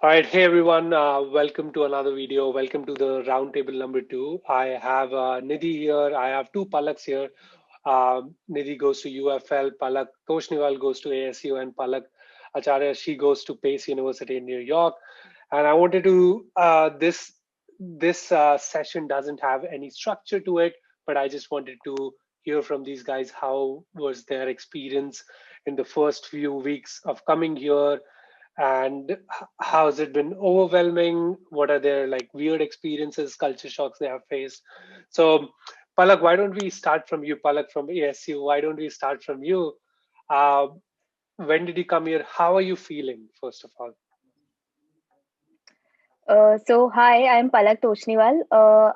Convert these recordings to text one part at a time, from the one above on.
All right, hey everyone, welcome to another video. Welcome to the roundtable number two. I have Nidhi here. I have two Palaks here. Nidhi goes to UFL, Palak Toshniwal goes to ASU, and Palak Acharya, she goes to Pace University in New York. And I wanted to this session doesn't have any structure to it, but I just wanted to hear from these guys how was their experience in the first few weeks of coming here, and how has it been overwhelming? What are their like weird experiences, culture shocks they have faced? So, Palak, why don't we start from you? Palak from ASU, why don't we start from you? Uh, when did you come here? How are you feeling, first of all? So hi, I'm Palak Toshniwal.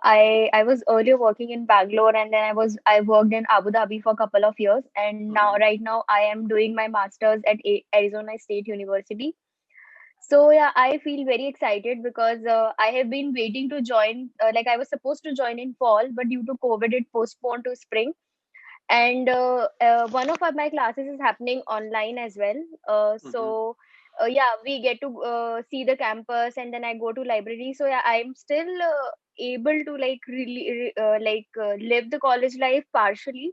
I was earlier working in Bangalore, and then I worked in Abu Dhabi for a couple of years, and now Mhm. right now I am doing my masters at Arizona State University. So yeah, I feel very excited because I have been waiting to join. Like I was supposed to join in fall, but due to COVID, it postponed to spring. And one of my classes is happening online as well. Mhm. Yeah, we get to see the campus, and then I go to library. So yeah, I'm still able to like really live the college life partially.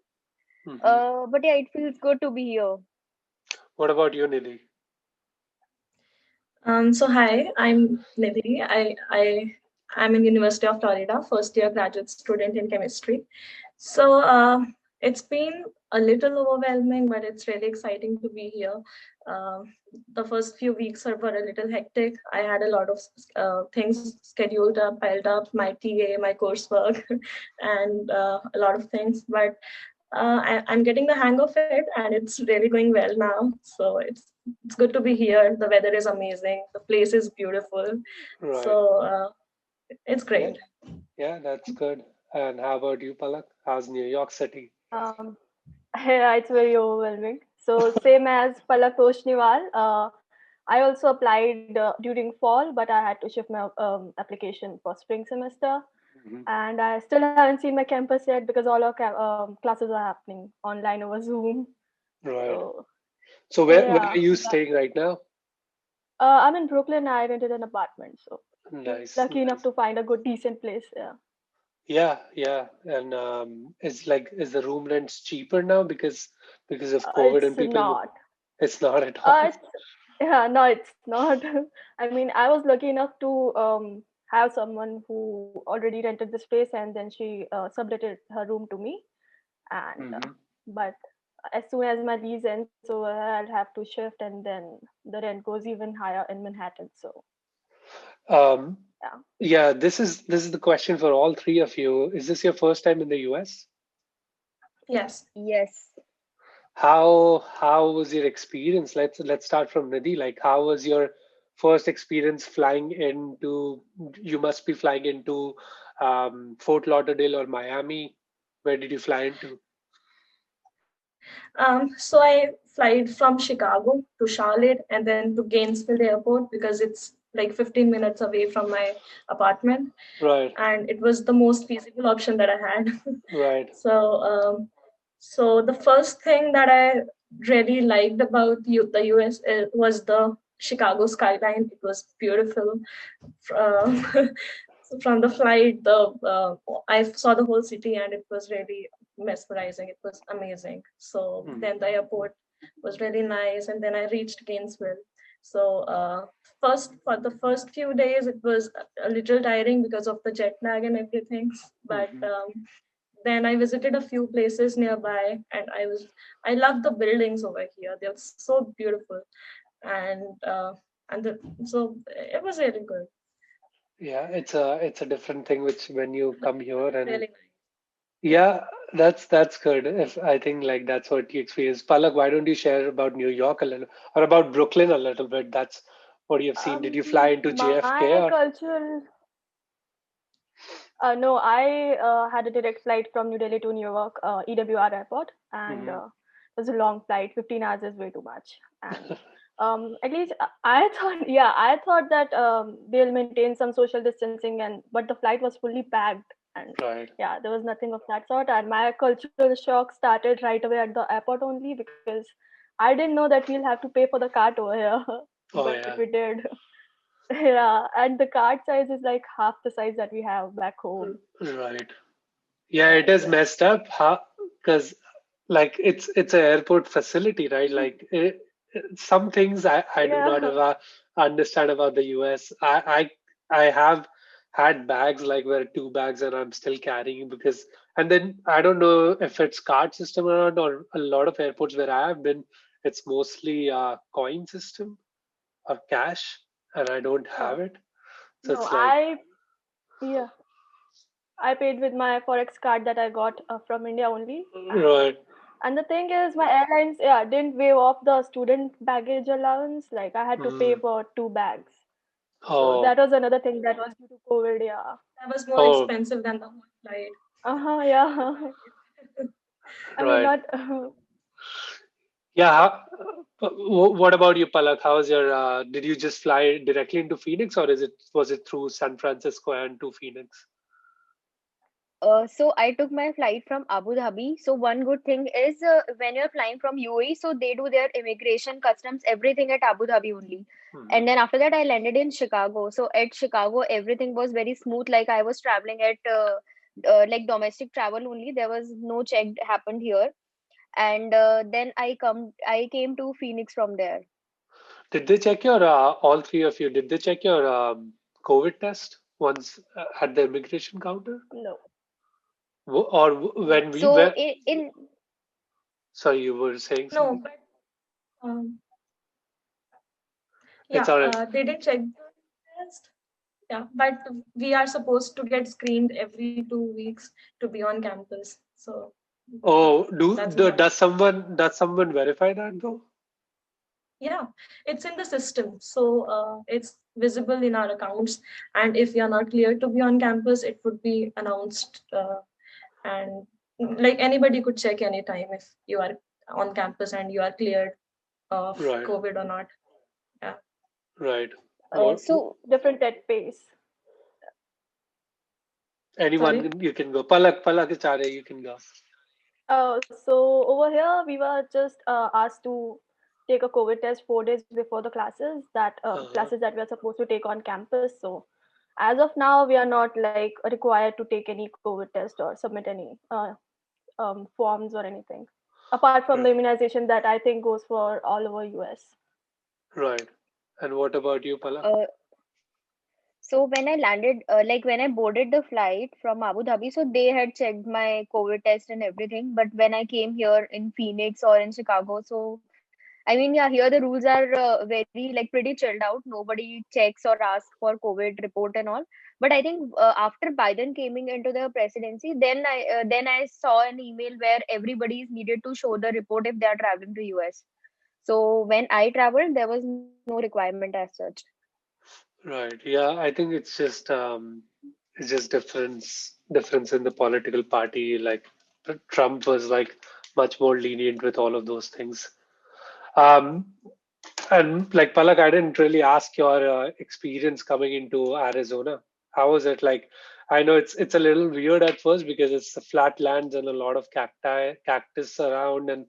Mhm. But yeah, it feels good to be here. What about you, Nidhi? So hi, I'm Nidhi. I'm in University of Florida, first year graduate student in chemistry. It's been a little overwhelming, but it's really exciting to be here. Uh, the first few weeks were a little hectic. I had a lot of things scheduled up, piled up, my TA, my coursework, and a lot of things. But I'm getting the hang of it, and it's really going well now. So it's good to be here. The weather is amazing. The place is beautiful. Right. So it's Yeah. great. Yeah, that's good. And how about you, Palak? How's New York City? Um, yeah, it's very overwhelming. So same as Palak Toshniwal, I also applied during fall, but I had to shift my application for spring semester, Mhm. and I still haven't seen my campus yet because all our classes are happening online over Zoom. Right. So, So so where yeah, are you staying right now? I'm in Brooklyn. I rented an apartment, so Nice, lucky enough nice. to find a good, decent place. Yeah. Yeah, yeah. And is the room rents cheaper now because of COVID It's and people? not. It's not at all. It's yeah, no, it's not. I mean, I was lucky enough to have someone who already rented this place, and then she subletted her room to me. And Hmm. but as soon as my lease ends, so I'll have to shift, and then the rent goes even higher in Manhattan. So Um, yeah, yeah, this is the question for all three of you. Is this your first time in the US? Yes. Yes. How was your experience? Let's start from Nidhi. Like, how was your first experience flying into? You must be flying into Fort Lauderdale or Miami. Where did you fly into? So I flight from Chicago to Charlotte and then to Gainesville Airport because it's like 15 minutes away from my apartment, Right, and it was the most feasible option that I had. right. so so the first thing that I really liked about the US was the Chicago skyline. It was beautiful. From so from the flight, the I saw the whole city, and it was really mesmerizing. It was amazing. So Hmm. then the airport was really nice, and then I reached Gainesville. So first for the first few days, it was a little tiring because of the jet lag and everything. But Hmm. then I visited a few places nearby, and I love the buildings over here. They're so beautiful, and so it was really good. Yeah, it's a different thing which when you come here and Really nice. yeah, that's good. If I think like that's what you experience. Palak, why don't you share about New York a little or about Brooklyn a little bit? That's what you've seen. Did you fly into my JFK or? cultural no, I had a direct flight from New Delhi to New York, EWR airport, and Mhm. it was a long flight. 15 hours is way too much. And at least I thought, yeah, I thought that they'll maintain some social distancing, and but the flight was fully packed, and Right. yeah, there was nothing of that sort. And my cultural shock started right away at the airport only because I didn't know that we'll have to pay for the cart over here, Oh but we yeah. did. Yeah, and the card size is like half the size that we have back home. Right. Yeah, it is Yeah. messed up. Because like it's an airport facility, right? Like some things I do not Yeah. understand about the US. I have had bags like where two bags and I'm still carrying because and then I don't know if it's card system or not, or a lot of airports where I have been, it's mostly coin system or cash, and I don't have Oh, it. So no, it's like, yeah, I paid with my Forex card that I got from India only. right. And the thing is, my airlines, yeah, didn't waive off the student baggage allowance. Like, I had to pay Mm. for two bags. So Oh, that was another thing that was due to COVID, yeah. That was more oh, expensive than the whole flight. Yeah. I mean, right. not, Yeah. What about you, Palak? How's your? Did you just fly directly into Phoenix, or was it through San Francisco and to Phoenix? So I took my flight from Abu Dhabi. So one good thing is when you're flying from UAE, so they do their immigration, customs, everything at Abu Dhabi only. Hmm. And then after that, I landed in Chicago. So at Chicago, everything was very smooth. Like I was traveling at like domestic travel only. There was no check happened here. And then I came to Phoenix from there. Did they check your all three of you? Did they check your COVID test once at the immigration counter, no. or when we So were? in Sorry, you were saying No, something. but um, It's yeah, all right. they did check the test. Yeah, but we are supposed to get screened every 2 weeks to be on campus. So Oh, that's not. does someone verify that though? Yeah, it's in the system. So it's visible in our accounts. And if you're not clear to be on campus, it would be announced. And like anybody could check anytime if you are on campus and you are cleared of Right, COVID or not. Yeah. right. What, so Different at pace. anyone Sorry. you can go. Palak Acharya, you can go. So over here, we were just asked to take a COVID test 4 days before the Uh-huh. classes that we are supposed to take on campus. So as of now, we are not like required to take any COVID test or submit any forms or anything, apart from the Right, immunization that I think goes for all over US. right. And what about you, Palak? uh, So when I landed, like when I boarded the flight from Abu Dhabi, so they had checked my COVID test and everything. But when I came here in Phoenix or in Chicago, so I mean, yeah, here the rules are very like pretty chilled out. Nobody checks or asks for COVID report and all. But I think after Biden came into the presidency, then I saw an email where everybody is needed to show the report if they are traveling to US. So when I traveled, there was no requirement as such. Right. Yeah, I think it's just difference in the political party. Like Trump was like much more lenient with all of those things. Um, and like Palak, I didn't really ask your experience coming into Arizona. How was it like? I know it's a little weird at first because it's a flat lands and a lot of cactus around. And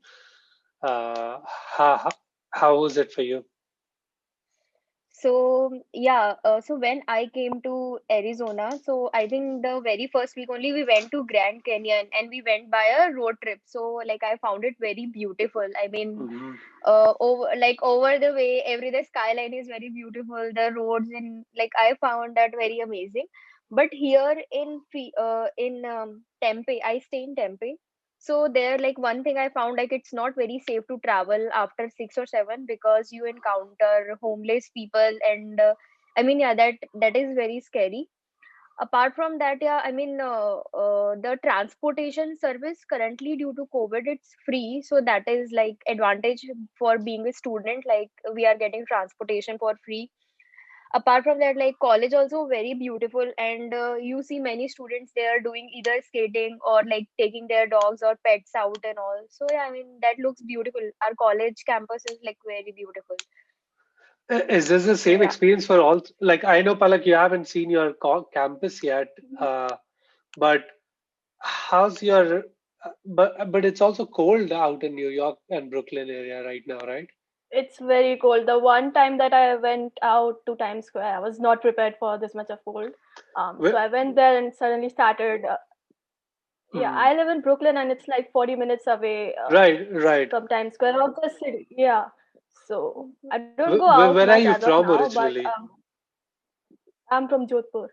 uh, how how was it for you? So yeah, so when I came to Arizona, so I think the very first week only we went to Grand Canyon and we went by a road trip. So like I found it very beautiful. I mean, Hmm. over the way, every the skyline is very beautiful. The roads and like I found that very amazing. But here in Tempe, I stay in Tempe. So there, like one thing I found, like it's not very safe to travel after 6 or 7 because you encounter homeless people, and I mean, yeah, that is very scary. Apart from that, yeah, I mean, the transportation service currently due to COVID, it's free, so that is like advantage for being a student. Like we are getting transportation for free. Apart from that, like college also very beautiful, and you see many students there doing either skating or like taking their dogs or pets out and all. So yeah, I mean that looks beautiful. Our college campus is like very beautiful. Is this the same Yeah. experience for all? Like I know, Palak, you haven't seen your campus yet, but how's your? But it's also cold out in New York and Brooklyn area right now, right? It's very cold. The one time that I went out to Times Square, I was not prepared for this much of cold. So I went there and suddenly started. Yeah, Hmm. I live in Brooklyn and it's like 40 minutes away Right, right. from Times Square of the city. Yeah. So I don't go out Where much are as you of from now, but originally? I'm from Jodhpur.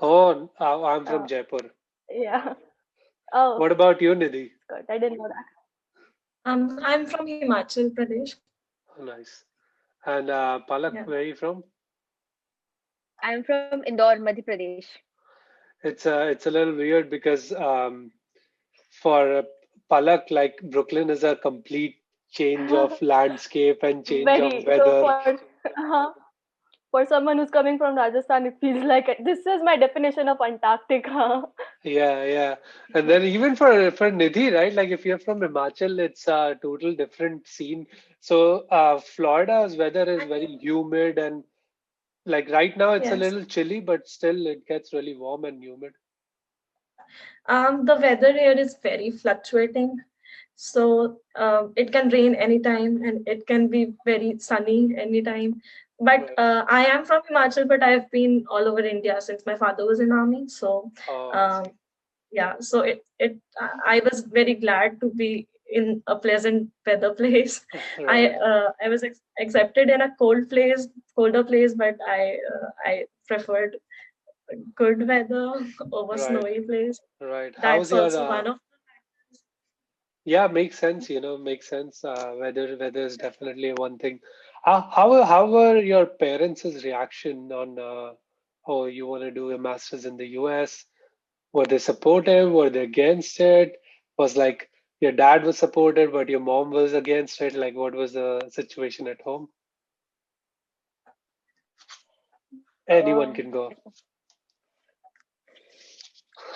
Oh, I'm from Uh, Jaipur. yeah. Oh, What about you, Nidhi? good. I didn't know that. I'm from Himachal Pradesh. Oh, nice. And Palak, Yeah. where are you from? I'm from Indore, Madhya Pradesh. It's a little weird because for Palak, like Brooklyn is a complete change of landscape and change of Very. So weather. for someone who's coming from Rajasthan, it feels like this is my definition of Antarctica. Yeah, yeah. And then even for Nidhi, right? Like if you're from Himachal, it's a total different scene. So Florida's weather is very humid and like right now it's a Yes. little chilly, but still it gets really warm and humid. The weather here is very fluctuating. So it can rain anytime and it can be very sunny anytime. But Right. I am from Himachal, but I've been all over India since my father was in army. So Oh, I um, see. yeah, so I was very glad to be in a pleasant weather place. Right. I was accepted in a colder place, but I preferred good weather over Right. snowy place. Right. How's That's your also one of. yeah, makes sense, makes sense. Weather is definitely one thing. How were your parents' reaction on oh, you want to do a master's in the US? Were they supportive? Were they against it? Was like your dad was supportive, but your mom was against it? Like what was the situation at home? Anyone Um, can go.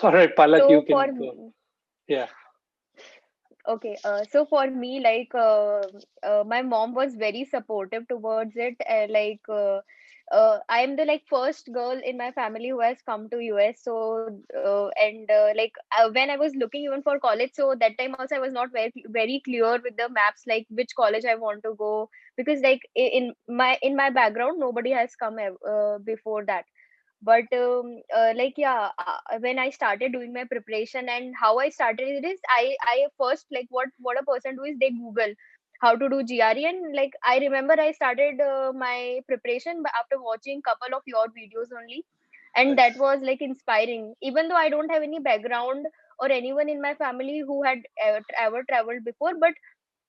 All right, Palak, you so can go. Yeah. so for me, like my mom was very supportive towards it. I am the like first girl in my family who has come to US. So when I was looking even for college, so that time also I was not very clear with the maps, like which college I want to go, because like in my background nobody has come before that. But when I started doing my preparation, and how I started it is, I first, like, what a person do is they google how to do GRE. And like I remember I started my preparation after watching couple of your videos only, and that Nice. was like inspiring, even though I don't have any background or anyone in my family who had ever traveled before. But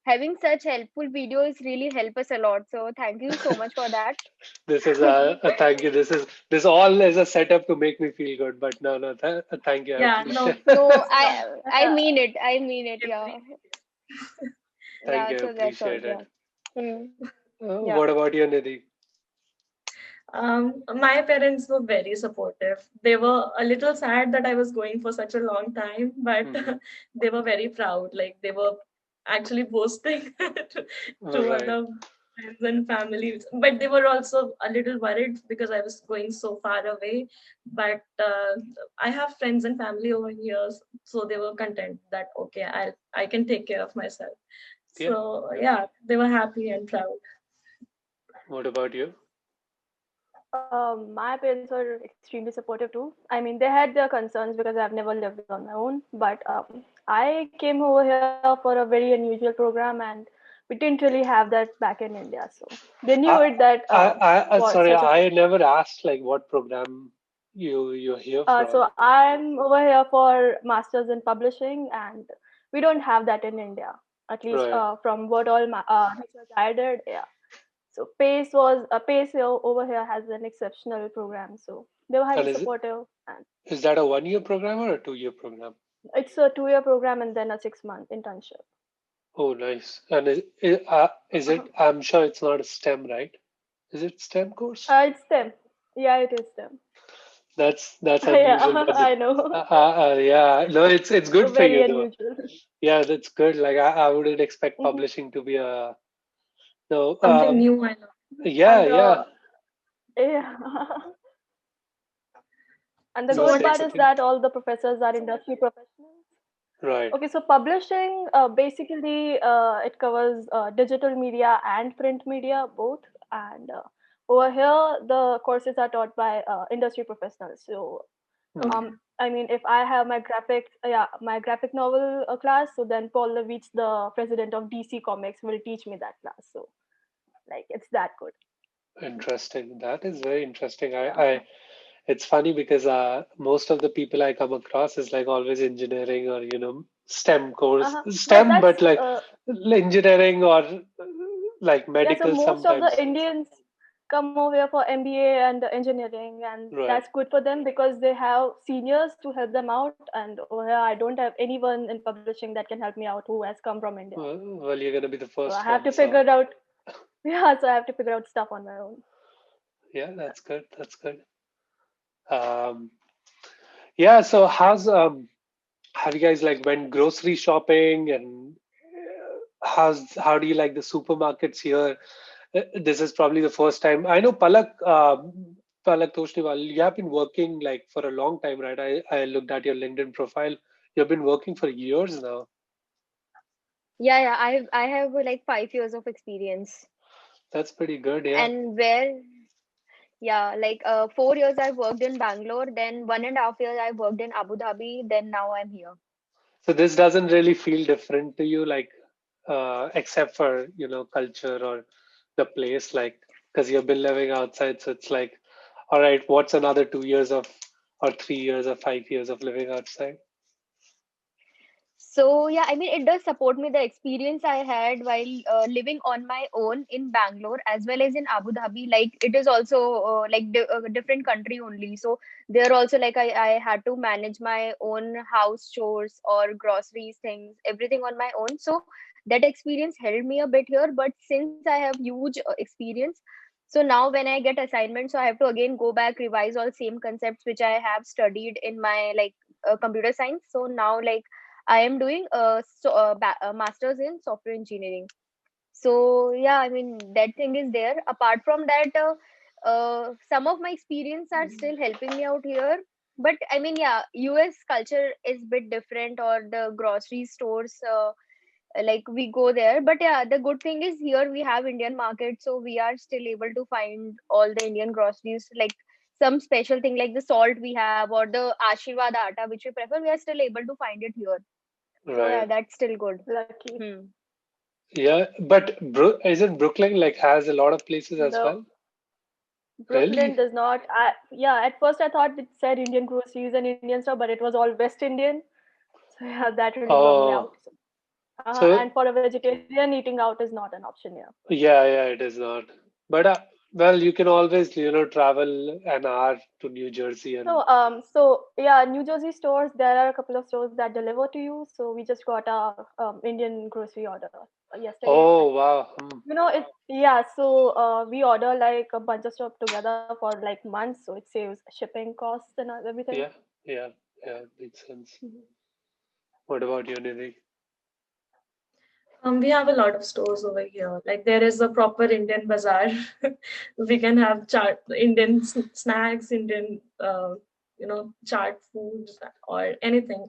having such helpful videos really help us a lot, so thank you so much for that. This is a thank you. This all is a setup to make me feel good. But no, no, thank you. I Yeah, no, appreciate. No, no. I mean it. I mean it. Every, Yeah. Thank Yeah. you. I So that's all. appreciate Yeah. it. Hmm. Yeah. What about you, Nidhi? my parents were very supportive. They were a little sad that I was going for such a long time, but Hmm. they were very proud. Like they were actually boasting to Right. other friends and families. But they were also a little worried because I was going so far away. But I have friends and family over here, so they were content that okay, I can take care of myself. Yeah. So Yeah. yeah, they were happy and proud. What about you? My parents were extremely supportive too. I mean, they had their concerns because I've never lived on my own. But I came over here for a very unusual program, and we didn't really have that back in India. So they knew I, it that for sorry, such a I never asked like what program you're here so from. I'm over here for masters in publishing, and we don't have that in India. At least Right. from what all research I did, yeah. So Pace here, over here has an exceptional program. So they were highly And supportive, and is that a 1 year program or a 2 year program? it's a 2 year program and then a 6 month internship. Oh, nice. And is Uh-huh. it? I'm sure it's not a STEM, right? Is it STEM course? It's STEM. Yeah, it is STEM. That's unusual, Yeah, but I know. yeah, no, it's good for Very you though. unusual. Yeah, that's good. Like I wouldn't expect Mhm. publishing to be a no. Something new I learned. Yeah, And yeah. yeah. And the You were good So saying part is something. that all the professors are industry professionals. Right. Okay, so publishing basically it covers digital media and print media both, and over here the courses are taught by industry professionals. So Okay. I mean, if I have my graphic novel class, so then Paul Levitz, the president of DC Comics, will teach me that class. So like it's that good. Interesting. That is very interesting. Yeah. It's funny because most of the people I come across is like always engineering or STEM course, Yeah, STEM, that's but like engineering or like yeah. So medical most of the sometimes. Indians come over here for MBA and engineering, and Right. that's good for them because they have seniors to help them out. And over here, I don't have anyone in publishing that can help me out who has come from India. Well, you're gonna be the So I first have one, to so figure it out. Yeah, so I have to figure out stuff on my own. yeah, that's good. That's good. Um, yeah. So have you guys like went grocery shopping and how do you like the supermarkets here? This is probably the first time. I know Palak Toshniwal, you have been working like for a long time, right? I looked at your LinkedIn profile. You've been working for years now. Yeah, I have like 5 years of experience. That's pretty good, yeah. And where, yeah, like 4 years I worked in Bangalore, then 1.5 years I worked in Abu Dhabi, then now I'm here. So this doesn't really feel different to you, like except for culture or the place, like because you've been living outside, so it's like, all right, what's another 2 years of or 3 years or 5 years of living outside? So yeah, I mean, it does support me. The experience I had while living on my own in Bangalore as well as in Abu Dhabi, like it is also a different country only. So there also like I had to manage my own house chores or groceries, things, everything on my own. So that experience held me a bit here. But since I have huge experience, so now when I get assignments, so I have to again go back, revise all same concepts which I have studied in my computer science. So now like I am doing a master's in software engineering. So yeah, I mean that thing is there. Apart from that, some of my experience are still helping me out here. But I mean, yeah, US culture is bit different, or the grocery stores. Like we go there, but yeah, the good thing is here we have Indian market, so we are still able to find all the Indian groceries, like some special thing like the salt we have or the Ashirwad atta which we prefer, we are still able to find it here. So yeah, Right. that's still good. Lucky. Hmm. Yeah, but isn't Brooklyn like has a lot of places as No, well? Brooklyn Really? does not. Yeah, at first I thought it said Indian groceries and Indian stuff, but it was all West Indian. So yeah, that really bummed me out. Oh, so And for a vegetarian, eating out is not an option here. yeah, it is not. But well, you can always travel an hour to New Jersey and So yeah, New Jersey stores. There are a couple of stores that deliver to you. So we just got a Indian grocery order yesterday. oh wow. It yeah. So we order like a bunch of stuff together for like months, so it saves shipping costs and everything. Yeah, yeah, yeah, makes sense. Mhm. What about you, Nidhi? We have a lot of stores over here. Like there is a proper Indian bazaar. We can have Indian snacks, Indian, chaat foods or anything.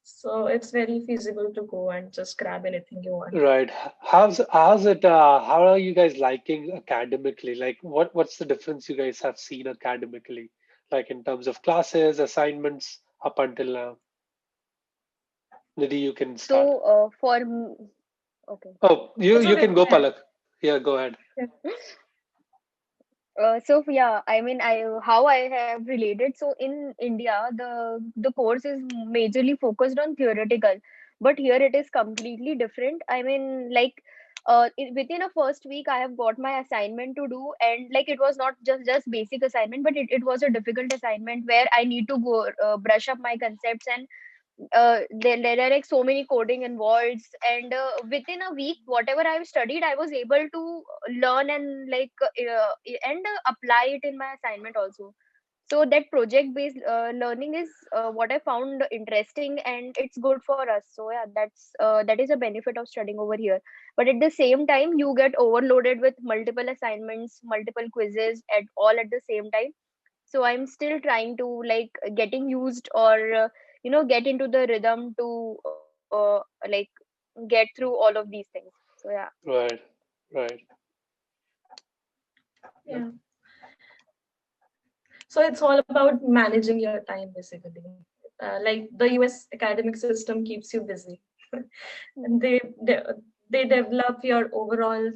So it's very feasible to go and just grab anything you want. Right. How's it? How are you guys liking academically? Like, what's the difference you guys have seen academically, like in terms of classes, assignments up until now? Nidhi, you can start. So okay. Oh, you It's you okay. can Go go, ahead. Palak. Yeah, go ahead. Yeah. So yeah, I mean, I how I have related. So in India, the course is majorly focused on theoretical, but here it is completely different. I mean, like, within a first week, I have got my assignment to do, and like it was not just basic assignment, but it was a difficult assignment where I need to go brush up my concepts, and there are like so many coding involved, and within a week whatever I've studied I was able to learn and apply it in my assignment also. So that project based learning is what I found interesting, and it's good for us. So yeah, that is a benefit of studying over here. But at the same time you get overloaded with multiple assignments, multiple quizzes at all at the same time. So I'm still trying to like getting used, or get into the rhythm to like get through all of these things. So yeah. Right. Right. Yeah. So it's all about managing your time, basically. Like the US academic system keeps you busy. And they develop your overall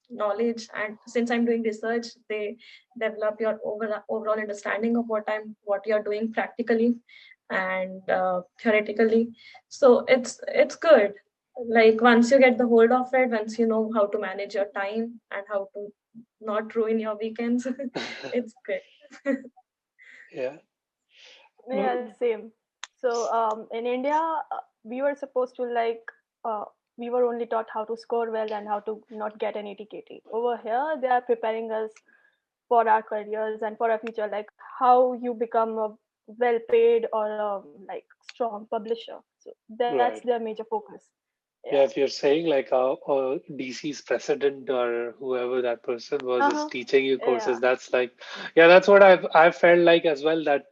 knowledge. And since I'm doing research, they develop your overall understanding of what you're doing practically and theoretically. So it's good. Like once you get the hold of it, once you know how to manage your time and how to not ruin your weekends, it's good. Yeah. Yeah, same. So in India, we were supposed to uh, we were only taught how to score well and how to not get an ATKT. Over here, they are preparing us for our careers and for our future, like how you become a well-paid or like strong publisher. So that's Right. their major focus. Yeah, Yeah. if you're saying like DC's president or whoever that person was is Uh-huh. teaching you Yeah. courses, that's like, yeah, that's what I've felt like as well, that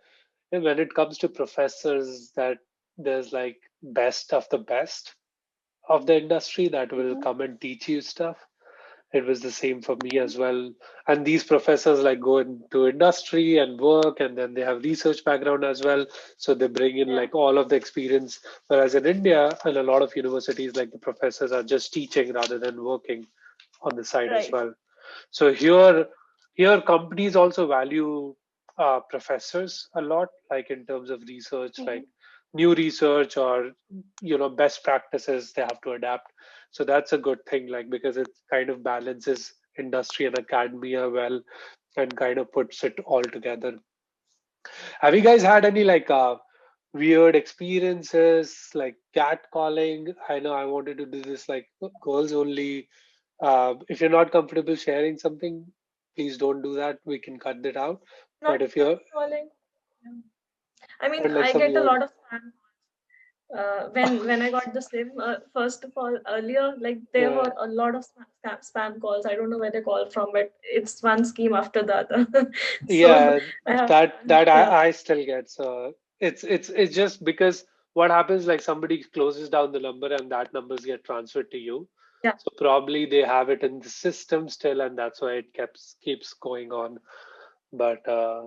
when it comes to professors, that there's like best of the best of the industry that will Mhm. come and teach you stuff. It was the same for me as well. And these professors like go into industry and work, and then they have research background as well. So they bring in Yeah. like all of the experience. Whereas in India, and a lot of universities, like the professors are just teaching rather than working on the side as Right. well. So here companies also value professors a lot, like in terms of research, like Mhm. new research or best practices they have to adapt. So that's a good thing, like because it kind of balances industry and academia well, and kind of puts it all together. Have you guys had any like weird experiences like cat calling? I know I wanted to do this like girls only. If you're not comfortable sharing something, please don't do that. We can cut that out. Not But if you're catcalling. Yeah. I mean, like I some get a weird, lot of spam. When I got the SIM, first of all, earlier, like there yeah, were a lot of spam calls. I don't know where they call from, but it's one scheme after the other. So yeah, I have, that yeah, I still get. So it's just because what happens, like somebody closes down the number and that numbers get transferred to you. yeah. So probably they have it in the system still, and that's why it keeps going on. But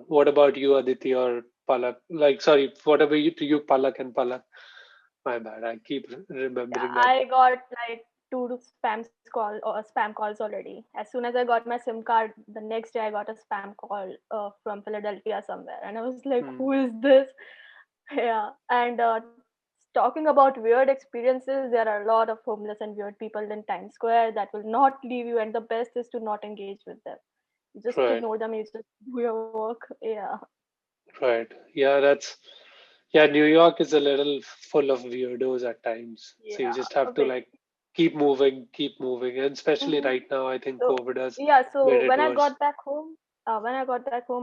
what about you, Aditi or Palak? Like, sorry, whatever you to you, Palak and Palak. My bad. I keep Yeah, remembering that. I got like spam calls already. As soon as I got my SIM card, the next day I got a spam call from Philadelphia somewhere, and I was like, Hmm. "Who is this?" Yeah, and talking about weird experiences, there are a lot of homeless and weird people in Times Square that will not leave you, and the best is to not engage with them. You just Right, ignore them. You just do your work. Yeah, right. Yeah, yeah. New York is a little full of weirdos at times. So you yeah, just have to very. like keep moving, and especially Mhm. right now, I think So COVID has yeah, made so it worse. when I got back home,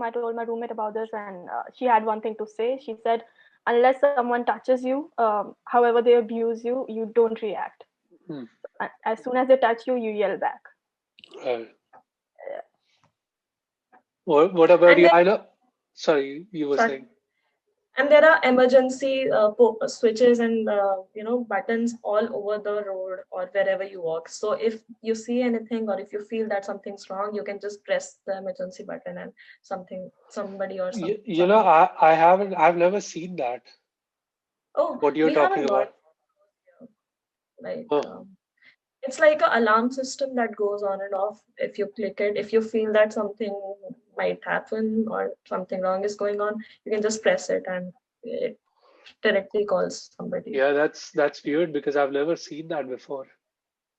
I told my roommate about this, and she had one thing to say. She said, "Unless someone touches you, however they abuse you, you don't react. Hmm. As soon as they touch you, you yell back." Right. What about And you? then, I know. Sorry, you were sorry. saying. And there are emergency switches and buttons all over the road or wherever you walk. So if you see anything or if you feel that something's wrong, you can just press the emergency button and somebody or something. I've never seen that. Oh, What you're we have a talking lot about? like Huh. it's like an alarm system that goes on and off. If you click it, if you feel that something might happen or something wrong is going on, you can just press it and it directly calls somebody. Yeah, that's weird because I've never seen that before.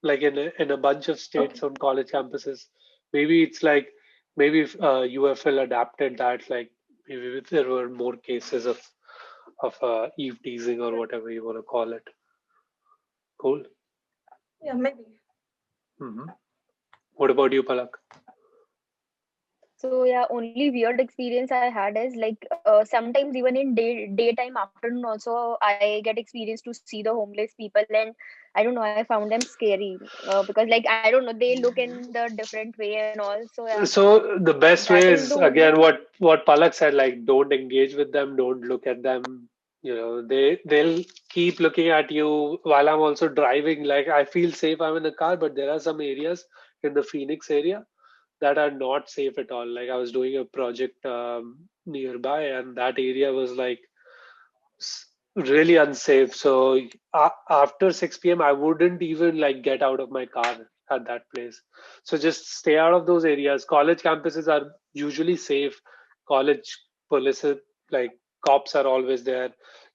Like in a bunch of Okay. states on college campuses. Maybe it's like maybe if UFL adapted that, like maybe if there were more cases of eve teasing or whatever you want to call it. Cool. Yeah, maybe. Hmm. What about you, Palak? So yeah, only weird experience I had is like sometimes even in daytime afternoon also I get experience to see the homeless people, and I don't know, I found them scary because like I don't know, they look in the different way and all. So yeah, So the best that way is the is only again thing. what Palak said, like don't engage with them, don't look at them, they'll keep looking at you while I'm also driving. Like, I feel safe, I'm in the car, but there are some areas in the Phoenix area that are not safe at all. Like, I was doing a project nearby, and that area was like really unsafe. So after 6 p.m., I wouldn't even like get out of my car at that place. So just stay out of those areas. College campuses are usually safe. College police, like cops, are always there.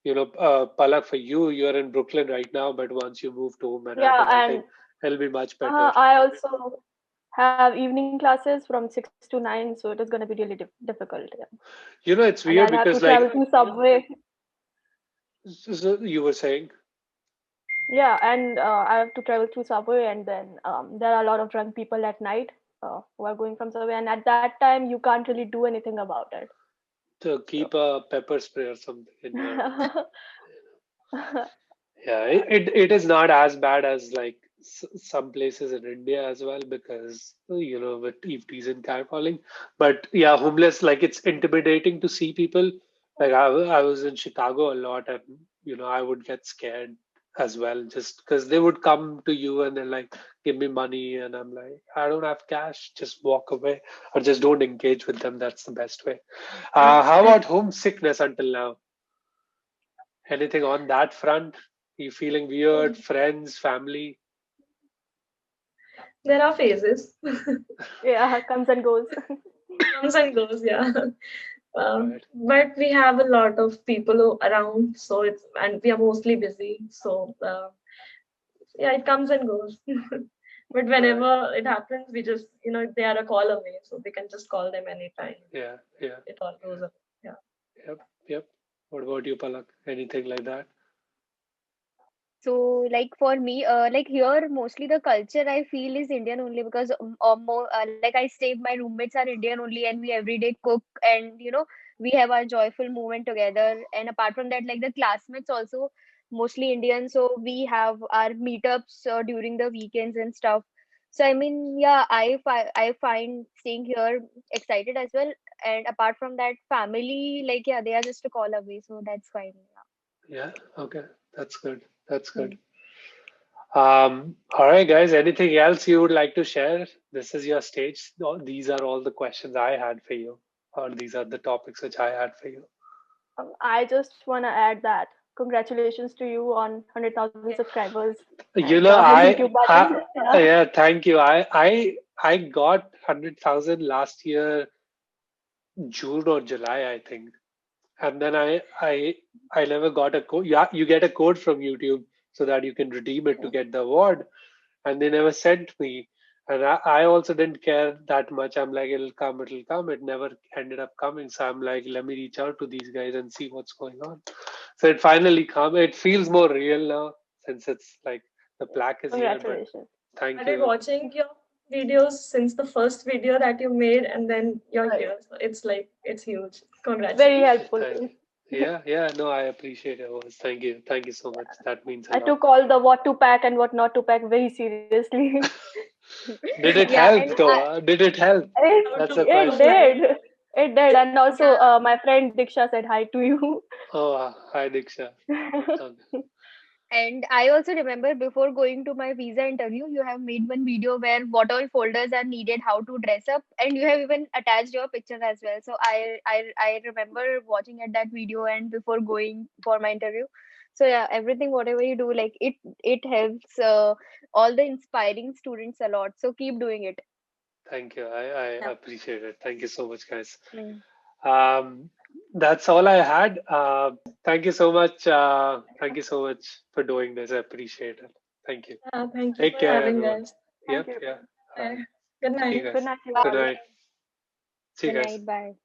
Palak, for you, you're in Brooklyn right now, but once you move to Yeah, Manhattan, I think and it'll be much better. I also have evening classes from 6 to 9, so it is going to be really difficult. Yeah. It's And weird I'll have to because, travel like, through subway. so you were saying. Yeah, and I have to travel through subway, and then there are a lot of drunk people at night who are going from subway, and at that time you can't really do anything about it. To So keep a pepper spray or something in your. yeah, Yeah, it is not as bad as like some places in India as well, because with EVPs and catcalling. But yeah, homeless, like, it's intimidating to see people. Like, I was in Chicago a lot, and I would get scared as well, just because they would come to you and they're like, give me money, and I'm like, I don't have cash, just walk away, or just don't engage with them. That's the best way. How about homesickness until now? Anything on that front? You feeling weird? Friends, family? There are phases. yeah, comes and goes. Comes and goes, yeah. Right. But we have a lot of people around, and we are mostly busy. So yeah, it comes and goes. But whenever it happens, we just, they are a call away, so we can just call them anytime. Yeah. It all goes up. Yeah. Yep. What about you, Palak? Anything like that? So, like for me, like here, mostly the culture I feel is Indian only because more, like I stay, my roommates are Indian only, and we every day cook, and we have our joyful moment together. And apart from that, like the classmates also mostly Indian, so we have our meetups during the weekends and stuff. So I mean, yeah, I find staying here excited as well. And apart from that, family, like yeah, they are just a call away, so that's fine. Yeah. Okay. That's good. That's Yeah. good. All right, guys. Anything else you would like to share? This is your stage. These are all the questions I had for you, or these are the topics which I had for you. I just want to add that congratulations to you on 100,000 subscribers You and know, the YouTube button. Yeah. yeah, thank you. I got 100,000 last year, June or July, I think. And then I never got a code. Yeah, you get a code from YouTube so that you can redeem it to get the award, and they never sent me. And I also didn't care that much. I'm like, it'll come, it'll come. It never ended up coming. So I'm like, let me reach out to these guys and see what's going on. So it finally come. It feels more real now, since it's like the plaque is here. But Congratulations. thank I've been you. watching your videos since the first video that you made, and then you're Right. here. So it's like, it's huge. Very Congratulations. helpful. Yeah. No, I appreciate it. Always. Thank you so much. That means a I lot. took all the what to pack and what not to pack very seriously. Did it Yeah, help and though? Did it help? How That's to the go It question. online. did. It did. And also, yeah. my friend Diksha said hi to you. Oh, hi Diksha. Okay. And I also remember before going to my visa interview, you have made one video where what all folders are needed, how to dress up, and you have even attached your picture as well. So I remember watching at that video and before going for my interview. So yeah, everything whatever you do, like it helps all the inspiring students a lot. So keep doing it. Thank you. I Yeah. appreciate it. Thank you so much, guys. Mm. That's all I had. Thank you so much. Thank you so much for doing this. I appreciate it. Thank you. Thank you Take for care, having everyone. us. Thank Yep. you. Yeah. Good See you night. Good guys. night, you Good all. night. See you Good guys. night. Bye.